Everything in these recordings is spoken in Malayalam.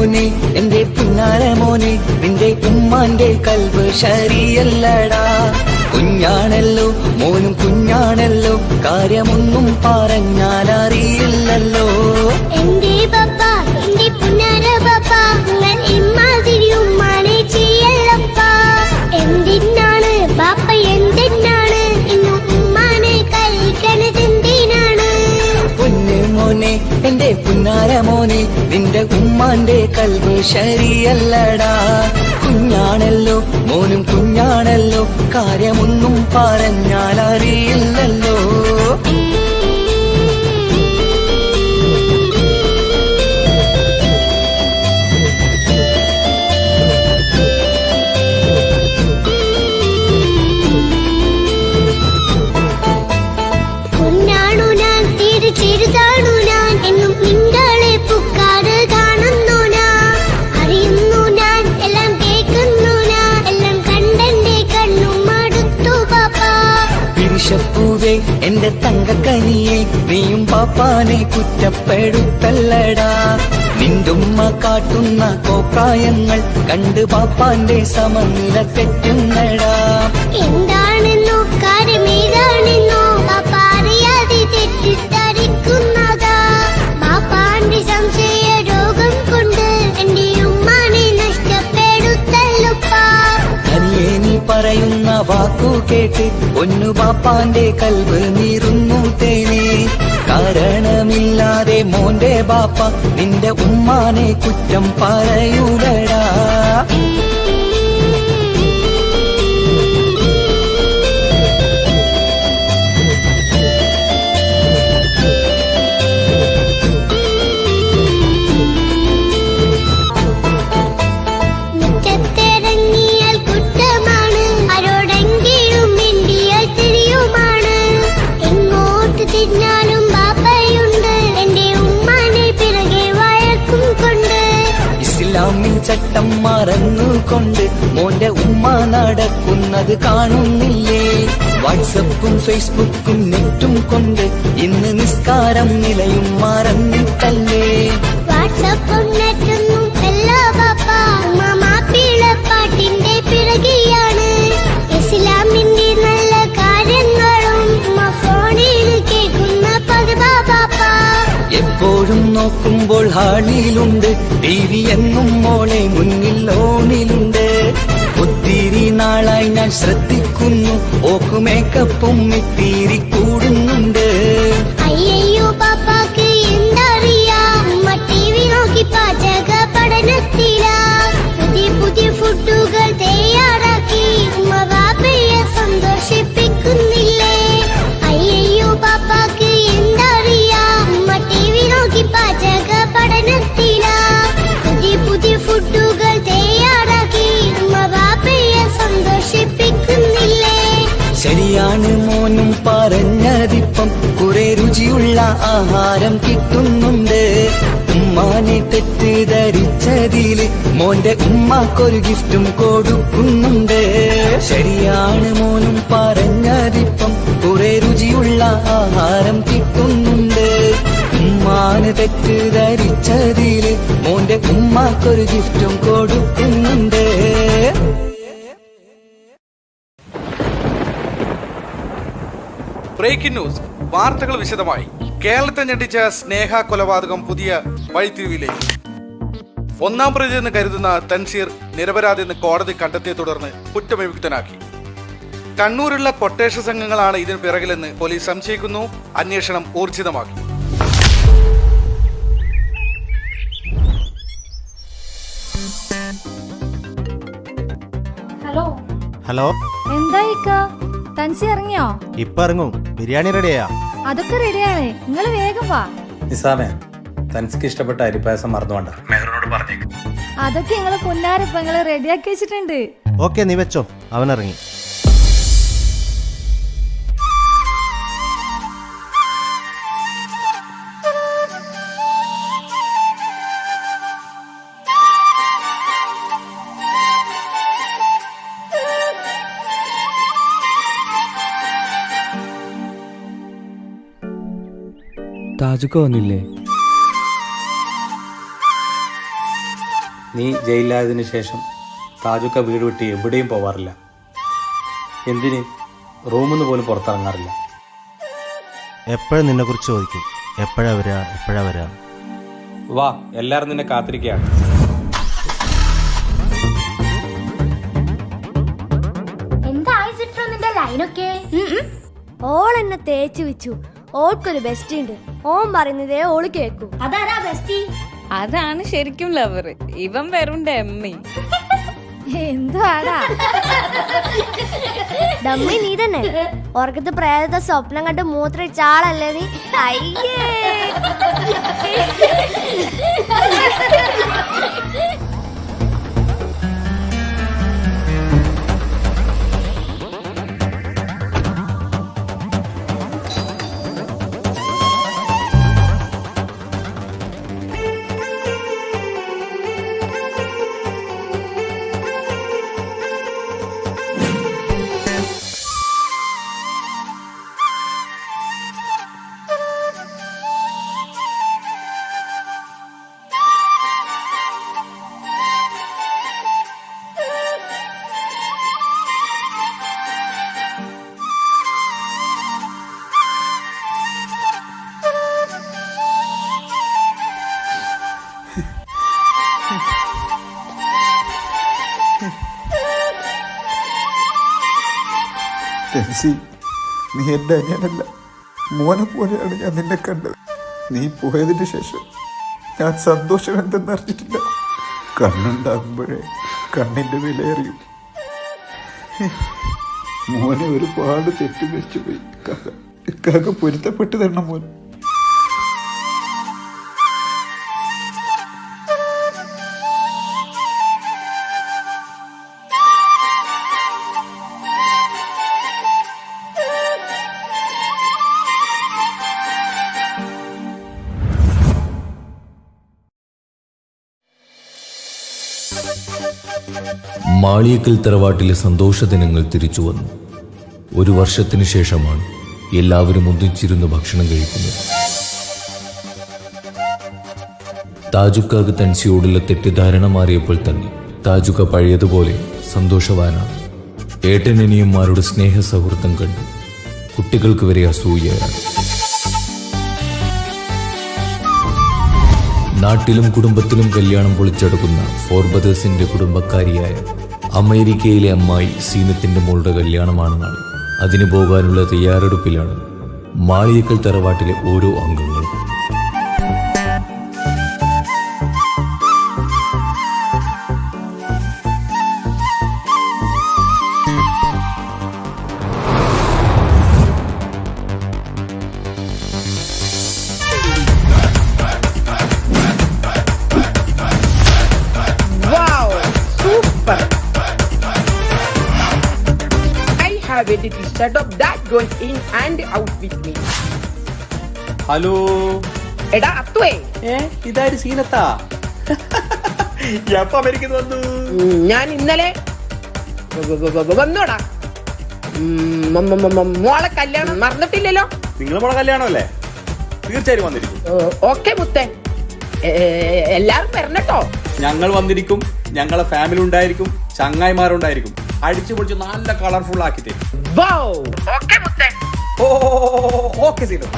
മോനെ എന്റെ പുന്നാര മോനെ നിന്റെ ഉമ്മാന്റെ കൽബ് ശരിയല്ലടാ. കുഞ്ഞാണല്ലോ മോനും കുഞ്ഞാണല്ലോ, കാര്യമൊന്നും പറഞ്ഞാൽ അറിയില്ലല്ലോ. എന്റെ പപ്പ എന്റെ പുന്നാര പപ്പ, നിങ്ങൾ ഇമ്മാതിരി ഉമ്മാനെ ചെയ്യല്ലപ്പ. എന്തിനാണ് ബാപ്പ എന്തിനാണ് ഇന്നും ഉമ്മാനെ കഴിക്കണത് എന്തിനാണ്? പൊന്നു മോനെ എന്റെ പുന്നാര മോനെ നിന്റെ ഉമ്മാന്റെ കൽബ് ശരിയല്ലടാ. കുഞ്ഞാണല്ലോ മോനും കുഞ്ഞാണല്ലോ, കാര്യമൊന്നും പറഞ്ഞാൽ അറിയില്ലല്ലോ. ൂവേ എന്റെ തങ്കക്കനിയെ നീയും പാപ്പാനെ കുറ്റപ്പെടുത്തല്ലടാ. നിന്റുമ്മ കാട്ടുന്ന കോപ്രായങ്ങൾ കണ്ട് പാപ്പാന്റെ സമനില തെറ്റുന്നടാ. എന്താണെന്നോ കാര്യമേതാണെന്നോ പാപ്പ അറിയാതെ തെറ്റിദ്ധരിക്കുന്നതാ. പാപ്പാന്റെ സംശയ രോഗം കൊണ്ട് എന്റെ ഉമ്മാനെ നഷ്ടപ്പെടുത്തല്ലുപ്പാ. തനിയെ നീ പറയുന്ന വാക്കു കേട്ട് പൊന്നു പാപ്പാന്റെ കൽബ് നീറുന്നു തേനെ. കാരണമില്ലാതെ മോന്റെ ബാപ്പ നിന്റെ ഉമ്മാനെ കുറ്റം പറയൂലടാ. ഇസ്ലാമിൽ ചട്ടം മറന്നുകൊണ്ട് മോന്റെ ഉമ്മ നടക്കുന്നത് കാണുന്നില്ലേ? വാട്സപ്പും ഫേസ്ബുക്കും നെറ്റും കൊണ്ട് ഇന്ന് നിസ്കാരം നിലയും മറന്നിട്ടല്ലേ? വാട്സപ്പും നെറ്റൊന്നും എല്ലാ പാപ്പ മാപ്പിളപ്പാട്ടിന്റെ പിറകെയാണ്. ഇസ്ലാമിന്റെ നല്ല കാര്യങ്ങളും ഫോണിൽ കേൾക്കുന്ന പതിവാ പാപ്പ. എപ്പോഴും നോക്കുമ്പോൾ ഹാളിലുണ്ട് TV എന്നും മോളെ മുന്നിൽ ഓണിലുണ്ട്. ഒത്തിരി നാളായി ഞാൻ ശ്രദ്ധിക്കുന്നു, ഓക്ക് മേക്കപ്പും ഇത്തിരി കൂടുന്നുണ്ട്. അയ്യോ പാപ്പാക്ക് എന്തറിയാ, ഉമ്മ TV നോക്കി പാചക പഠനത്തിലാ. പുതിയ പുതിയ ഫുഡുകൾ തയ്യാറാക്കി ഉമ്മ ബാപ്പയെ സന്തോഷിപ്പിക്കുന്നില്ലേ? അയ്യോ പാപ്പാക്ക് എന്തറിയാ, ഉമ്മ TV നോക്കി പാചക പഠനത്തിലാ. പുതിയ പുതിയ ഫുഡുകൾ തയ്യാറാക്കി ഉമ്മ ബാപ്പയെ സന്തോഷിപ്പിക്കുന്നില്ലേ? ശരിയാണ് മോനും പറഞ്ഞതിപ്പം, കുറെ രുചിയുള്ള ആഹാരം കിട്ടുന്നുണ്ട്. ഉമ്മാനെ തെറ്റിദ്ധരിച്ചതില് മോന്റെ ഉമ്മാക്കൊരു ഗിഫ്റ്റും കൊടുക്കുന്നുണ്ട്. ശരിയാണ് മോനും പറഞ്ഞതിപ്പം, കുറെ രുചിയുള്ള ആഹാരം കിട്ടുന്നുണ്ട്. ഉമ്മാന് തെറ്റിദ്ധരിച്ചതില് മോന്റെ ഉമ്മാക്കൊരു ഗിഫ്റ്റും കൊടുക്കുന്നുണ്ട്. ബ്രേക്കിംഗ് ന്യൂസ്, വാർത്തകൾ വിശദമായി. കേരളത്തെ ഞെട്ടിച്ച സ്നേഹ കൊലപാതകം പുതിയ വഴിത്തിരിവിലേക്ക്. ഒന്നാം പ്രതി എന്ന് കരുതുന്ന തൻസീർ നിരപരാധിയെന്ന് കോടതി കണ്ടെത്തിയെ തുടർന്ന് കുറ്റവിമുക്തനാക്കി. കണ്ണൂരുള്ള കൊട്ടേഷൻ സംഘങ്ങളാണ് ഇതിന് പിറകിലെന്ന് പോലീസ് സംശയിക്കുന്നു. അന്വേഷണം ഊർജിതമാക്കി. ഹലോ, എന്തായിക്ക തൻസി ഇറങ്ങിയോ? ഇപ്പൊ ഇറങ്ങും. ബിരിയാണി റെഡിയാ? അതൊക്കെ റെഡിയാണ്, നിങ്ങൾ വേഗം വാ. നിസാമേ, തൻസിക്ക് ഇഷ്ടപ്പെട്ട അരിപ്പായസം മറന്നുകൊണ്ട മെഹറിനോട് പറഞ്ഞേക്ക്. അതൊക്കെ നിങ്ങളെ പൊന്നാരപ്പ നിങ്ങള് റെഡിയാക്കി വെച്ചിട്ടുണ്ട്. ഓക്കെ, നീ വെച്ചോ. അവൻ ഇറങ്ങി. താജുക്ക് വന്നില്ലേ? നീ ജയിലിലായതിനു ശേഷം താജുക്ക വീട് വിട്ട് എവിടെയും പോവാറില്ല. എന്തിന് റൂമിൽ നിന്ന് പോലും പുറത്തിറങ്ങാറില്ല. എപ്പോഴും നിന്നെക്കുറിച്ച് ചോദിക്കും, എപ്പോഴാ വരാ. വാ, എല്ലാവരും നിന്നെ കാത്തിരിക്കുകയാണ്. എന്തായി സിട്രോ നിന്റെ ലൈനൊക്കെ? ഓൾ എന്നെ തേച്ചു വെച്ചു. ഓൾക്കൊരു ബെസ്റ്റ് ഉണ്ട്. ഓൻ പറയുന്നതേ ഓള് കേക്കൂ. അതാരാ ബെസ്റ്റി? അതാണ് ശരിക്കും ലവർ. ഇവൻ വെറും ഡമ്മി. എന്തുവാടാ ഡമ്മി നീ തന്നെ. ഓർക്കത്ത് പ്രേതത്തെ സ്വപ്നം കണ്ട് മൂത്രയിച്ച ആളല്ലേ നീ? അയ്യേ ടെൻസി, നീ എൻ്റെ അനിയനല്ല, മോനെ പോലെയാണ് ഞാൻ നിന്നെ കണ്ടത്. നീ പോയതിന് ശേഷം ഞാൻ സന്തോഷം എന്തെന്നറിഞ്ഞിട്ടില്ല. കണ്ണുണ്ടാകുമ്പോഴേ കണ്ണിൻ്റെ വിലയറിയും. മോനെ ഒരുപാട് തെറ്റുപറ്റിച്ചു പോയി. കാക്ക പൊരുത്തപ്പെട്ട് തരണം മോൻ. മാളിയേക്കൽ തറവാട്ടിലെ സന്തോഷ ദിനങ്ങൾ തിരിച്ചു വന്നു. ഒരു വർഷത്തിനു ശേഷമാണ് എല്ലാവരും ഒന്നിച്ചിരുന്ന് ഭക്ഷണം കഴിക്കുന്നത്. താജുക്കാക്ക് തൻസിയോടുള്ള തെറ്റിദ്ധാരണ മാറിയപ്പോൾ തന്നെ താജുക്ക പഴയതുപോലെ സന്തോഷവാനാണ്. ഏട്ടനനിയന്മാരുടെ സ്നേഹ സൗഹൃദം കണ്ട് കുട്ടികൾക്ക് വരെ അസൂയയാണ്. നാട്ടിലും കുടുംബത്തിലും കല്യാണം പൊളിച്ചെടുക്കുന്ന ഫോർബദേഴ്സിന്റെ കുടുംബക്കാരിയായ അമേരിക്കയിലെ അമ്മായി സീനത്തിന്റെ മോളുടെ കല്യാണമാണ് നാളെ. അതിന് പോകാനുള്ള തയ്യാറെടുപ്പിലാണ് മാളിയേക്കൽ തറവാട്ടിലെ ഓരോ അംഗങ്ങളും. Have a little setup that goes in and out with me. Hello എടാ അത്തുവേ, ഇതാര് സീനത്താ? എപ്പോ അമേരിക്കയിൽ വന്നു? ഞാൻ ഇന്നലെ വന്നോടാ. മോളെ കല്യാണം മറന്നിട്ടില്ലല്ലോ? നിങ്ങളെ മോളെ കല്യാണമല്ലേ? തീർച്ചയായും വന്നിരിക്കും. ഓക്കെ മുത്തേ, എല്ലാരും വരണട്ടോ. ഞങ്ങൾ വന്നിരിക്കും. ഞങ്ങളെ ഫാമിലി ഉണ്ടായിരിക്കും, ചങ്ങായിമാരുണ്ടായിരിക്കും. അടിച്ചു പൊളിച്ച് നല്ല കളർഫുൾ ആക്കി തരും. ഓക്കെ മുത്തേ. ഓക്കെ സീനത്ത.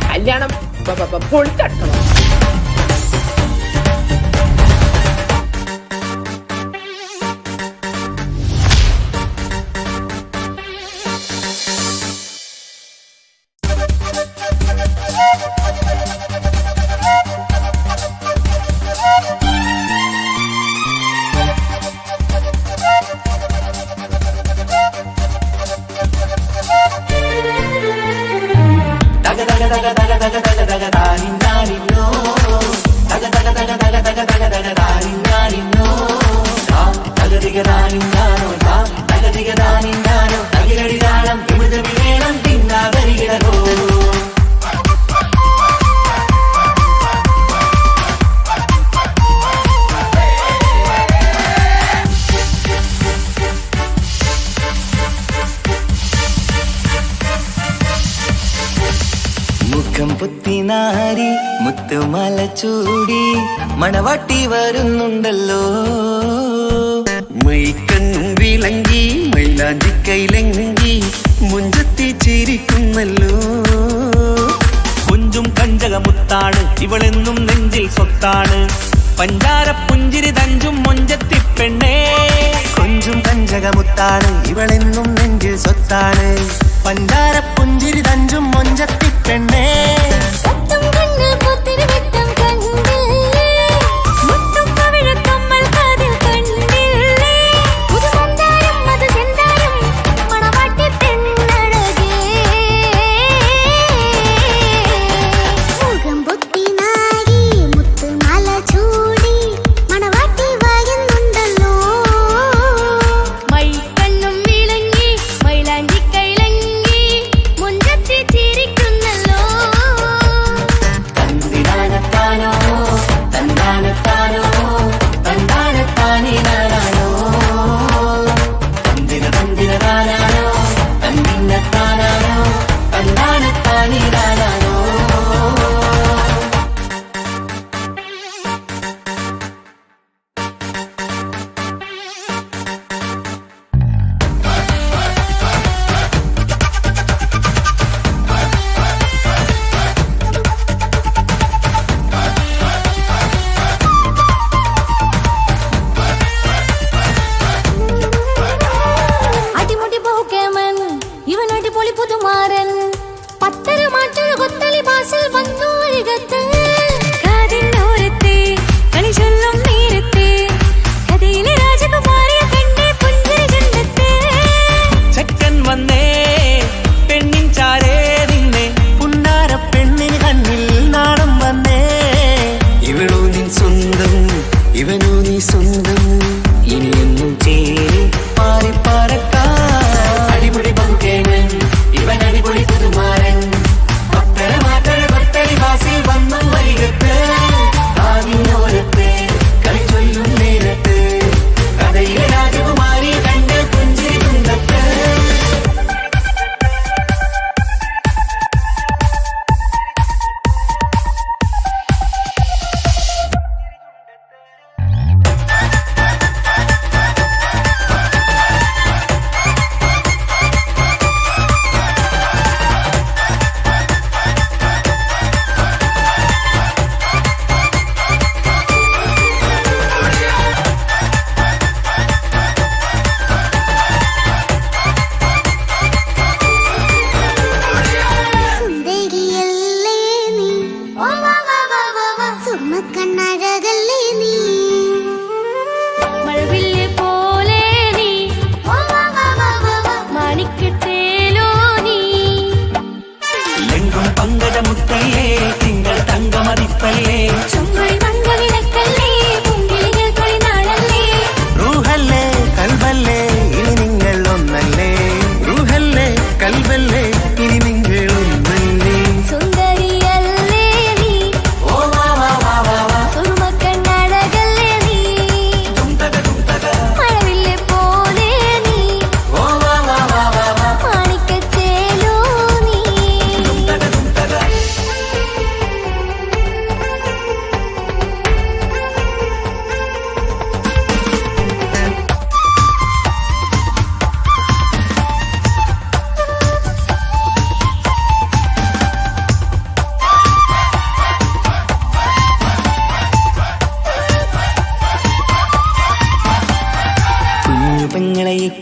കല്യാണം പൊളിച്ചെടുക്കണം. മുഖം പൊത്തി നാരി മുത്തുമാല ചൂടി മണവാട്ടി വരുന്നുണ്ടല്ലോ. മൈക്കണ്ണും വിളങ്ങി മൈലാഞ്ചി കൈലങ്ങി മുഞ്ചത്തി ചിരിക്കുന്നല്ലോ. കുഞ്ചും കഞ്ചകമുത്താണ് ഇവളെന്നും നെഞ്ചിൽ സ്വത്താണ്. പഞ്ചാര പുഞ്ചിരി തഞ്ചും മൊഞ്ചത്തി പെണ്ണേ. കൊഞ്ചും കഞ്ചകമുത്താണ് ഇവളെന്നും നെഞ്ചിൽ സ്വത്താണ്. പഞ്ചാര പുഞ്ചിരി തഞ്ചും മൊഞ്ചത്തി പെണ്ണേ.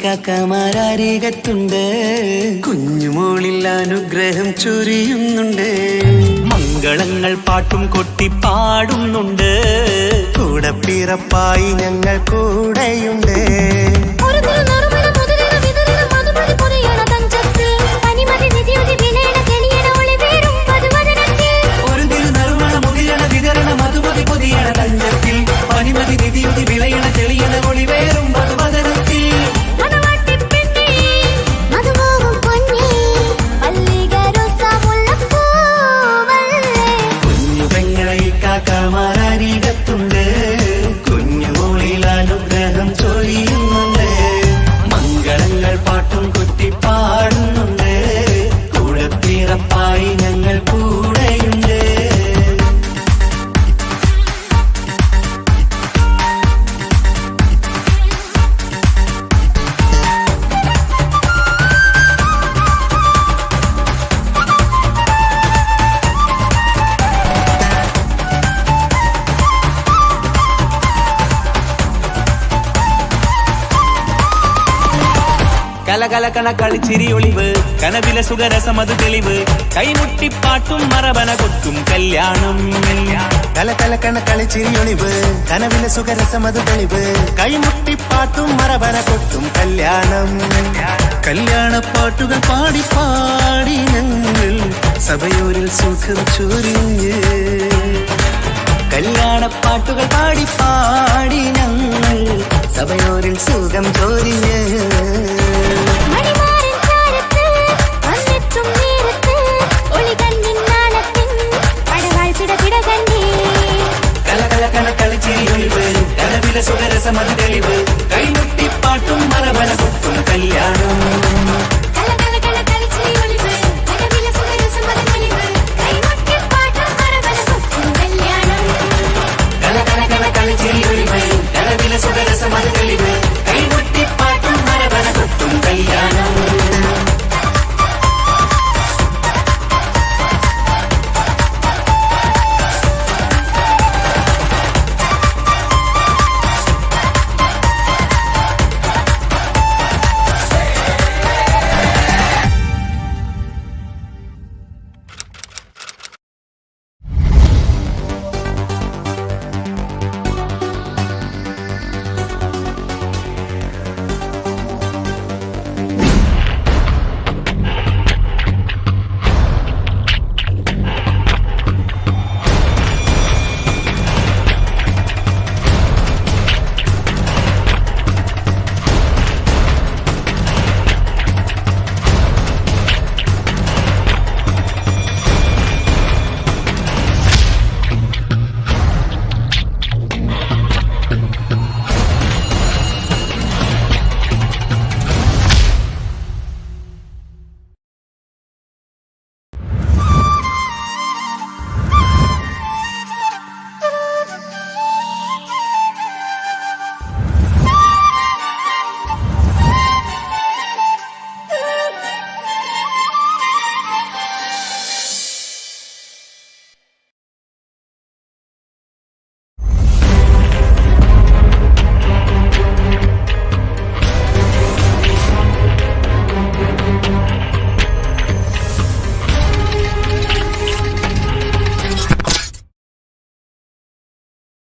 കാക്കമാരരികത്തുണ്ട്. കുഞ്ഞുമോളിൽ അനുഗ്രഹം ചൊരിയുന്നുണ്ട്. മംഗളങ്ങൾ പാട്ടും കൊട്ടി പാടുന്നുണ്ട്. കൂടെ പിറപ്പായി ഞങ്ങൾ കൂടെയുണ്ട്. ഒരു തിരുനറുമണ മുതിരണ വിതരണ മധുമതി പൊതിയണ തഞ്ചത്തിൽ. പനിമതി നിധിയുതി വിളയണ തെളിയണ ഒളിവേറും മധുവദനത്തിൽ. കാക്കമാരരികത്തുണ്ട്. കുഞ്ഞുമോളിൽ അനുഗ്രഹം ചൊരിയുന്നുണ്ട്. കലകലകണ കളിച്ചിരി ഒളിവ് കനവിലെ സുഖരസമത് തെളിവ് കൈമുട്ടിപ്പാട്ടും മറവന കൊട്ടും കല്യാണം കലകലകണ കളിച്ചിരി ഒളിവ് കനവിലെ സുഖരസമത് തെളിവ് കൈമുട്ടിപ്പാട്ടും മറവന കൊട്ടും കല്യാണം കല്യാണപ്പാട്ടുകൾ പാടി പാടി ഞങ്ങൾ സഭയോരിൽ സുഖം ചൊരിഞ്ഞ് കല്യാണപ്പാട്ടുകൾ പാടി പാടി ഞങ്ങൾ സഭയോരിൽ സുഖം ചൊരിഞ്ഞ് കലകലകണ കളിച്ചിരി ഒളിവ് കനവിലെ സുഖരസമത് തെളിവ്